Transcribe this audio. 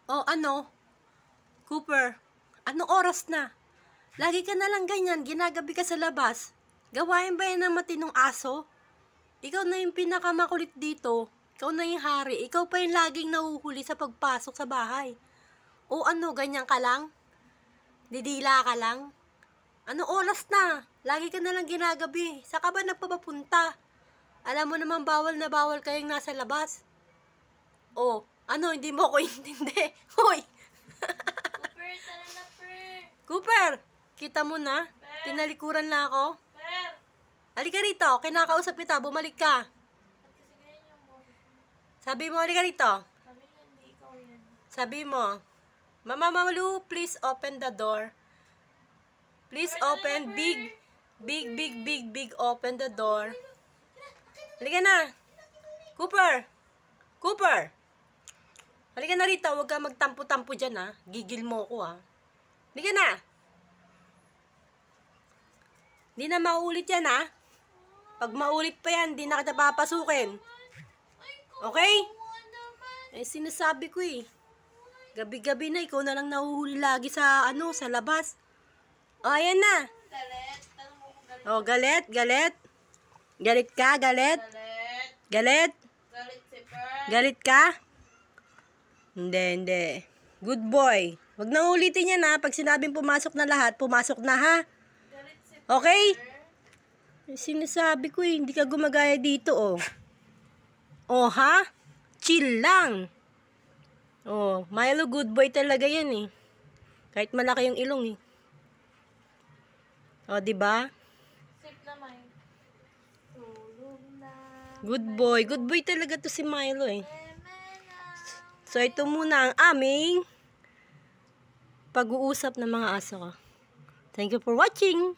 Oh, ano? Cooper, anong oras na? Lagi ka na lang ganyan, ginagabi ka sa labas. Gawain ba yan ng matinong aso? Ikaw na yung pinakamakulit dito. Ikaw na yung hari. Ikaw pa yung laging nahuhuli sa pagpasok sa bahay. O ano, ganyan ka lang? Didila ka lang? Anong oras na? Lagi ka na lang ginagabi. Saan ka ba nagpapapunta? Alam mo naman bawal na bawal kayong nasa labas. O, ano, hindi mo ko intindi. Hoy! Cooper, tara na, Per. Cooper, kita mo na? Tinalikuran na ako. Per! Halika rito, kinakausap kita, bumalik ka. Ba't kasi ganyan yung boses mo? Sabi mo, halika rito. Sabi niya, hindi ikaw yan. Sabi mo, Mama Malu, please open the door. Please open, big, open the door. Halika na. Cooper! Cooper! Halika na rito, huwag ka magtampo-tampo dyan ha. Gigil mo ko ha. Halika na. Hindi na maulit yan ha. Pag maulit pa yan, hindi na kita papasukin. Okay? Eh, sinasabi ko eh. Gabi-gabi na, ikaw na lang nahuhuli lagi sa, sa labas. O, ayan na. Galit. Tanong mo kung galit. O, galit. Galit ka, galit. Galit. Galit. Galit si Per. Galit ka? Hindi. Good boy. Huwag na ulitin yan ha. Pag sinabing pumasok na lahat, pumasok na ha. Galit si Per. Okay? Sinasabi ko eh, hindi ka gumagaya dito oh. Oh ha? Chill lang. Oh, Milo good boy talaga yan eh. Kahit malaki yung ilong eh. Oh, di ba? Sip na, May. Tulog na. Good boy talaga to si Milo eh. So ito muna ang aming pag-uusap ng mga aso ko. Thank you for watching.